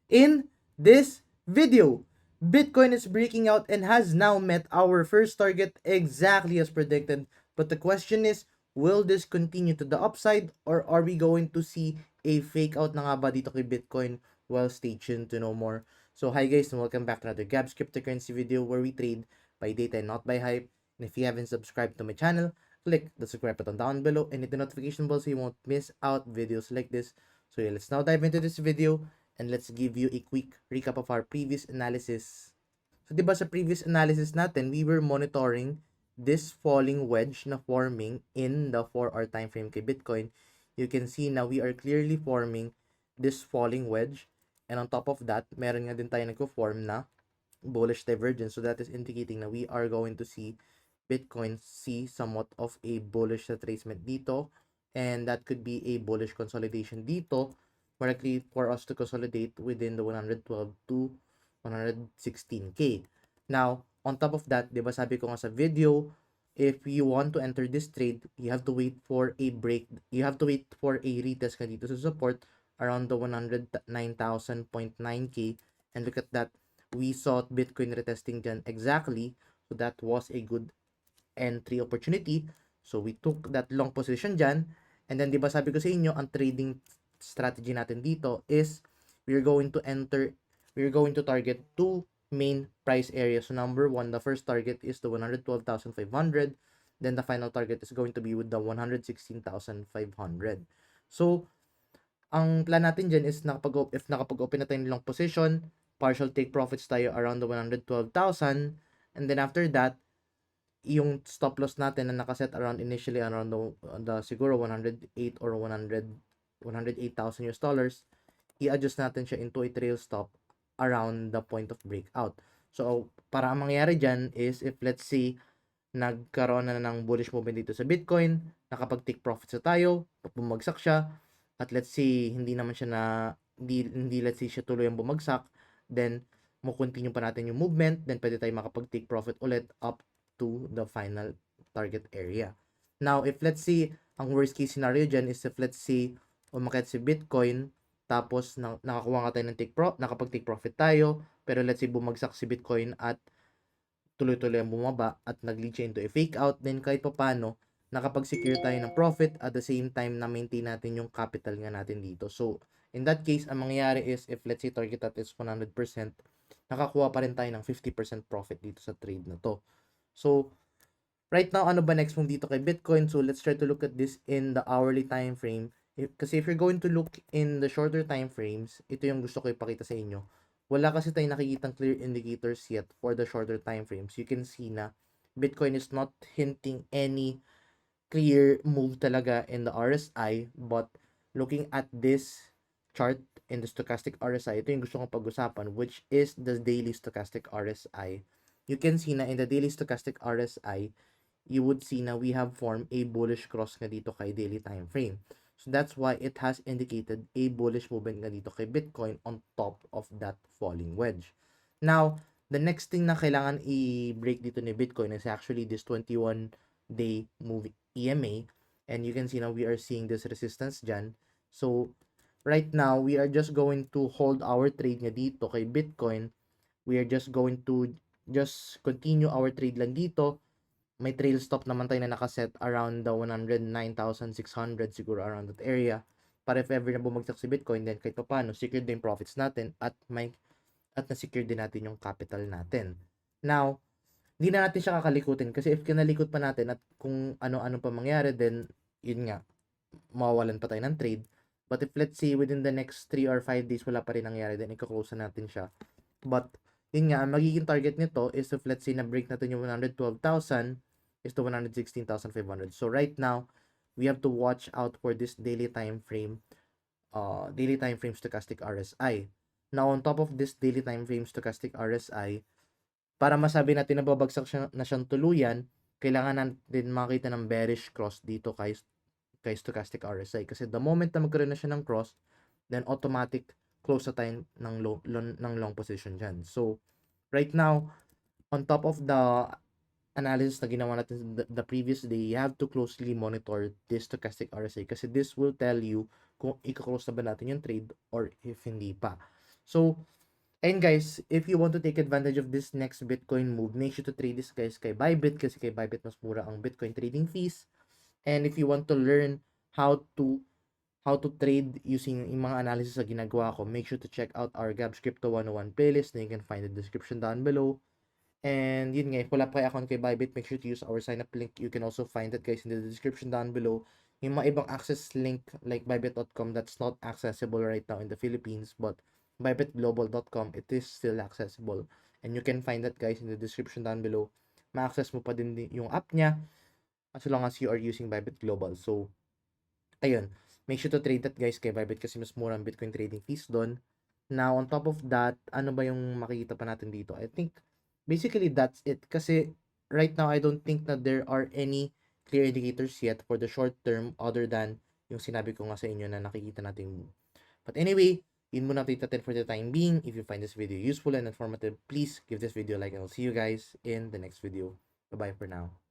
In this video, Bitcoin is breaking out and has now met our first target exactly as predicted. But the question is, will this continue to the upside or are we going to see a fake out na nga ba dito kay Bitcoin? Well, stay tuned to know more. So hi guys and welcome back to another Gabs cryptocurrency video where we trade by data and not by hype. And if you haven't subscribed to my channel, click the subscribe button down below and hit the notification bell so you won't miss out videos like this. So yeah, let's now dive into this video and let's give you a quick recap of our previous analysis. So, di ba sa previous analysis natin, we were monitoring this falling wedge na forming in the 4-hour time frame kay Bitcoin. You can see now we are clearly forming this falling wedge. And on top of that, meron nga din tayo nagko-form na bullish divergence. So, that is indicating na we are going to see Bitcoin see somewhat of a bullish retracement dito. And that could be a bullish consolidation dito, more likely for us to consolidate within the 112 to 116K. Now, on top of that, di ba sabi ko nga sa video, if you want to enter this trade, you have to wait for a break. You have to wait for a retest ka dito sa support around the 109,000.9K. And look at that. We saw Bitcoin retesting dyan exactly. So that was a good entry opportunity. So we took that long position dyan. And then, di ba sabi ko sa inyo, ang trading strategy natin dito is we're going to target two main price areas. So number one, the first target is the 112,500. Then the final target is going to be with the 116,500. So, ang plan natin dyan is if nakapag-open na tayo ng long position, partial take profits tayo around the 112,000. And then after that, yung stop loss natin na nakaset around initially around the siguro 108 or 108,000 US dollars, i-adjust natin siya into a trail stop around the point of breakout. So, para ang mangyayari dyan is if let's say nagkaroon na ng bullish movement dito sa Bitcoin, nakapag-take profits na tayo, bumagsak siya, at let's say hindi naman siya hindi let's say siya tuloy ang bumagsak, then mo-continue pa natin yung movement, then pwede tayo makapag-take profit ulit up to the final target area. Now, if let's say, ang worst case scenario dyan is if let's say, umakit si Bitcoin, tapos nakakuha nga tayo ng nakapag-take profit tayo, pero let's say bumagsak si Bitcoin at tuloy-tuloy ang bumaba at nag-lead siya into a fake out, then kahit pa paano, nakapag-secure tayo ng profit at the same time na maintain natin yung capital nga natin dito. So, in that case, ang mangyayari is if let's say target at is 100%, nakakuha pa rin tayo ng 50% profit dito sa trade na to. So, right now, ano ba next move dito kay Bitcoin? So, let's try to look at this in the hourly time frame. Kasi if you're going to look in the shorter time frames, ito yung gusto ko ipakita sa inyo. Wala kasi tayong nakikitang clear indicators yet for the shorter time frames. You can see na Bitcoin is not hinting any clear move talaga in the RSI, but looking at this chart in the stochastic RSI, ito yung gusto kong pag-usapan, which is the daily stochastic RSI. You can see na in the daily stochastic RSI, you would see na we have formed a bullish cross nga dito kay daily time frame. So that's why it has indicated a bullish movement nga dito kay Bitcoin on top of that falling wedge. Now, the next thing na kailangan i-break dito ni Bitcoin is actually this 21-day moving EMA. And you can see now we are seeing this resistance dyan. So, right now, we are just going to hold our trade nga dito kay Bitcoin. We are just going to just continue our trade lang dito. May trail stop naman tayo na nakaset around the 109,600 siguro around that area. Para if ever na bumagsak si Bitcoin, then kahit paano, secured din profits natin at na-secure din natin yung capital natin. Now, hindi na natin siya kakalikutin kasi if kinalikot pa natin at kung ano-ano pa mangyari, then yun nga, mawawalan pa tayo ng trade. But if let's say within the next 3 or 5 days wala pa rin nangyari, then i-close na natin siya. But yun nga, ang magiging target nito is if let's say na-break natin yung 112,000 is to 116,500. So right now, we have to watch out for this daily time frame stochastic RSI. Now, on top of this daily time frame stochastic RSI, para masabi natin na babagsak na siyang tuluyan, kailangan natin makita ng bearish cross dito kay stochastic RSI. Kasi the moment na magkaroon na siya ng cross, then automatic close na tayo ng long position dyan. So, right now, on top of the analysis na ginawa natin the previous day, you have to closely monitor this stochastic RSI kasi this will tell you kung i-close na ba natin yung trade or if hindi pa. So, and guys, if you want to take advantage of this next Bitcoin move, make sure to trade this guys kay Bybit kasi kay Bybit mas mura ang Bitcoin trading fees. And if you want to learn how to trade using yung mga analysis na ginagawa ko, make sure to check out our Gabs Crypto 101 playlist na you can find in the description down below. And yun nga, if wala pa kayo account kay Bybit, make sure to use our sign up link. You can also find that guys in the description down below. Yung mga ibang access link like bybit.com that's not accessible right now in the Philippines, but bybitglobal.com, it is still accessible. And you can find that guys in the description down below. Ma-access mo pa din yung app niya as long as you are using Bybit Global. So, ayun. Make sure to trade that guys kay Bybit kasi mas mura ang Bitcoin trading fees doon. Now, on top of that, ano ba yung makikita pa natin dito? I think, basically, that's it. Kasi, right now, I don't think that there are any clear indicators yet for the short term other than yung sinabi ko nga sa inyo na nakikita natin. But anyway, yun muna update natin for the time being. If you find this video useful and informative, please give this video a like and I'll see you guys in the next video. Bye-bye for now.